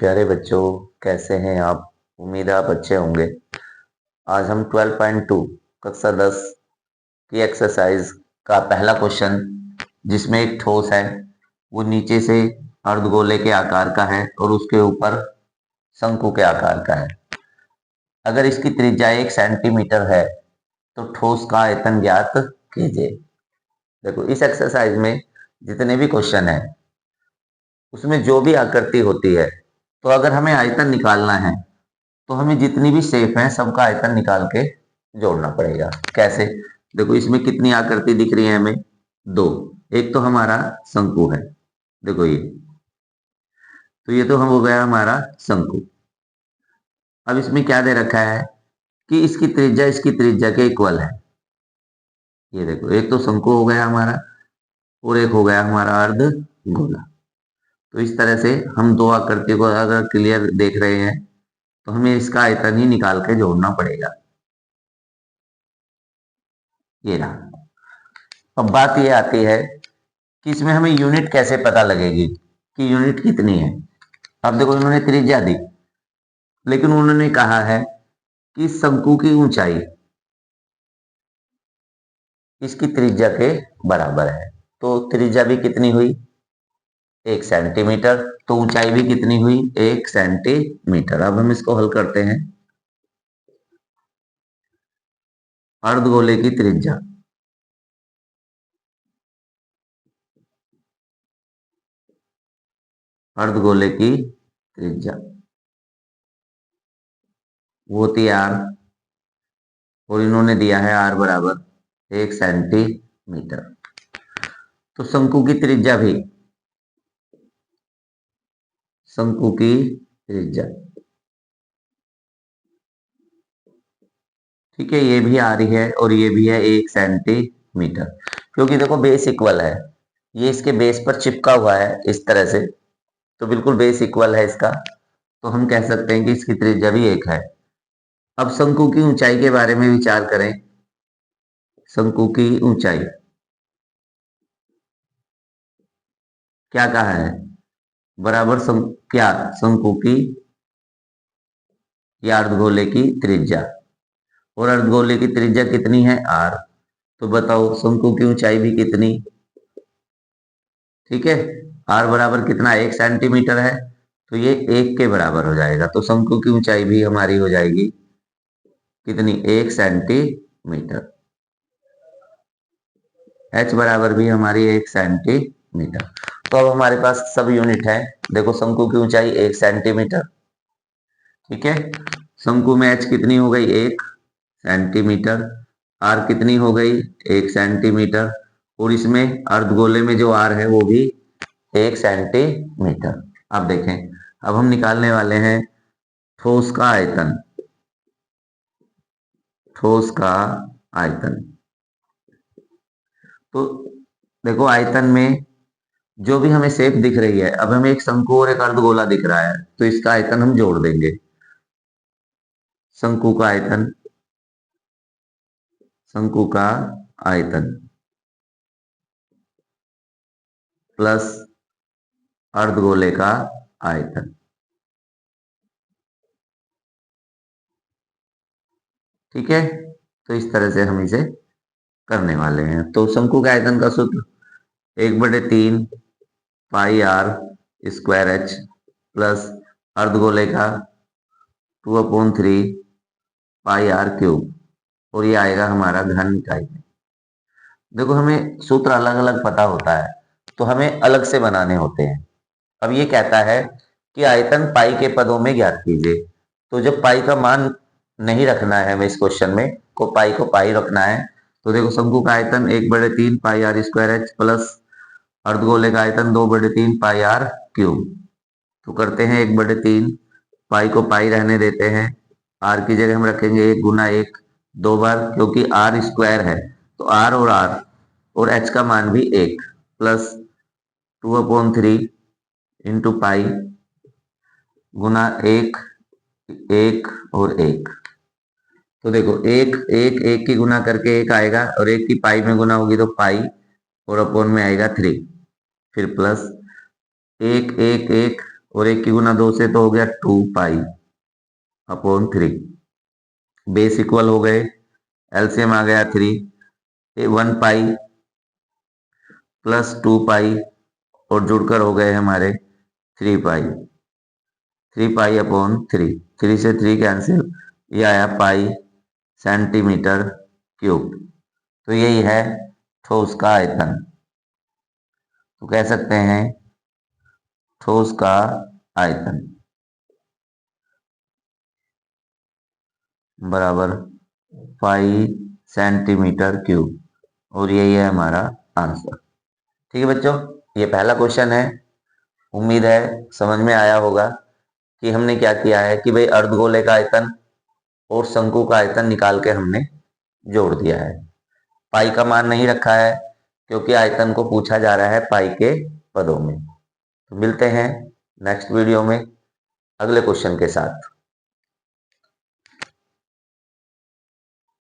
प्यारे बच्चों, कैसे हैं आप? उम्मीद है आप अच्छे होंगे। आज हम 12.2 कक्षा 10 की एक्सरसाइज का पहला क्वेश्चन, जिसमें एक ठोस है, वो नीचे से अर्धगोले के आकार का है और उसके ऊपर शंकु के आकार का है। अगर इसकी त्रिज्या 1 सेंटीमीटर है तो ठोस का आयतन ज्ञात कीजिए। देखो, इस एक्सरसाइज में जितने भी क्वेश्चन है उसमें जो भी आकृति होती है, तो अगर हमें आयतन निकालना है तो हमें जितनी भी शेप है सबका आयतन निकाल के जोड़ना पड़ेगा। कैसे? देखो, इसमें कितनी आकृति दिख रही है हमें? दो। एक तो हमारा शंकु है, देखो ये तो हम हो गया हमारा शंकु। अब इसमें क्या दे रखा है कि इसकी त्रिज्या के इक्वल है। ये देखो, एक तो शंकु हो गया हमारा और एक हो गया हमारा अर्ध गोला। तो इस तरह से हम दो आकृति को अगर क्लियर देख रहे हैं तो हमें इसका आयतन ही निकाल के जोड़ना पड़ेगा। ये रहा। अब बात ये आती है कि इसमें हमें यूनिट कैसे पता लगेगी कि यूनिट कितनी है। अब देखो, इन्होंने त्रिज्या दी, लेकिन उन्होंने कहा है कि शंकु की ऊंचाई इसकी त्रिज्या के बराबर है। तो त्रिज्या भी कितनी हुई? 1 सेंटीमीटर। तो ऊंचाई भी कितनी हुई? 1 सेंटीमीटर। अब हम इसको हल करते हैं। अर्धगोले की त्रिज्या, अर्धगोले की त्रिज्या वो होती है r, और इन्होंने दिया है r बराबर 1 सेंटीमीटर। तो शंकु की त्रिज्या भी, शंकु की त्रिज्या, ठीक है, ये भी आ रही है और ये भी है 1 सेंटीमीटर। क्योंकि देखो बेस इक्वल है, ये इसके बेस पर चिपका हुआ है इस तरह से, तो बिल्कुल बेस इक्वल है इसका। तो हम कह सकते हैं कि इसकी त्रिज्या भी 1 है। अब शंकु की ऊंचाई के बारे में विचार करें। शंकु की ऊंचाई क्या कहा है? बराबर क्या? शंकु की या अर्धगोले की त्रिज्या, और अर्धगोले की त्रिज्या कितनी है? r। तो बताओ शंकु की ऊंचाई भी कितनी? ठीक है, r बराबर कितना? 1 सेंटीमीटर है, तो ये 1 के बराबर हो जाएगा। तो शंकु की ऊंचाई भी हमारी हो जाएगी कितनी? 1 सेंटीमीटर। h बराबर भी हमारी 1 सेंटीमीटर। तो अब हमारे पास सब यूनिट है। देखो, शंकु की ऊंचाई 1 सेंटीमीटर, ठीक है। शंकु में h कितनी हो गई? 1 सेंटीमीटर। r कितनी हो गई? 1 सेंटीमीटर। और इसमें अर्धगोले में जो r है वो भी 1 सेंटीमीटर। अब देखें, अब हम निकालने वाले हैं ठोस का आयतन। ठोस का आयतन, तो देखो आयतन में जो भी हमें शेप दिख रही है, अब हमें एक शंकु और एक अर्धगोला दिख रहा है, तो इसका आयतन हम जोड़ देंगे। शंकु का आयतन, शंकु का आयतन प्लस अर्धगोले का आयतन, ठीक है। तो इस तरह से हम इसे करने वाले हैं। तो शंकु के आयतन का सूत्र 1/3 पाई आर स्क्वायर एच प्लस अर्धगोले का 2/3 पाई आर क्यूब, और ये आएगा हमारा घन इकाई में। देखो, हमें सूत्र अलग अलग पता होता है तो हमें अलग से बनाने होते हैं। अब ये कहता है कि आयतन पाई के पदों में ज्ञात कीजिए। तो जब पाई का मान नहीं रखना है हमें इस क्वेश्चन में, को पाई रखना है, तो देखो शंकु का आयतन 1/3 पाई आर स्क्वायर एच प्लस अर्धगोले का आयतन 2/3 पाई आर क्यूब। तो करते हैं 1/3, पाई को पाई रहने देते हैं, आर की जगह हम रखेंगे 1 गुना 1 दो बार, क्योंकि आर स्क्वायर है तो आर और एच का मान भी 1 प्लस 2/3 इंटू पाई गुना 1 1 और 1। तो देखो, एक की गुना करके 1 आएगा और 1 की पाई में गुना होगी तो पाई, और अपोन में आएगा 3, फिर प्लस 1 1 1 और 1 की गुना 2 से तो हो गया 2 पाई/3। बेस इक्वल हो गए, एलसीएम आ गया 3, 1 पाई प्लस 2 पाई और जुड़कर हो गए हमारे 3 पाई। 3 पाई/3, 3 से 3 कैंसिल, ये आया पाई सेंटीमीटर क्यूब। तो यही है ठोस का आयतन। तो कह सकते हैं ठोस का आयतन बराबर पाई सेंटीमीटर क्यूब, और यही है हमारा आंसर। ठीक है बच्चों, ये पहला क्वेश्चन है। उम्मीद है समझ में आया होगा कि हमने क्या किया है कि भाई अर्धगोले का आयतन और शंकु का आयतन निकाल के हमने जोड़ दिया है। पाई का मान नहीं रखा है क्योंकि आयतन को पूछा जा रहा है पाई के पदों में। तो मिलते हैं नेक्स्ट वीडियो में अगले क्वेश्चन के साथ।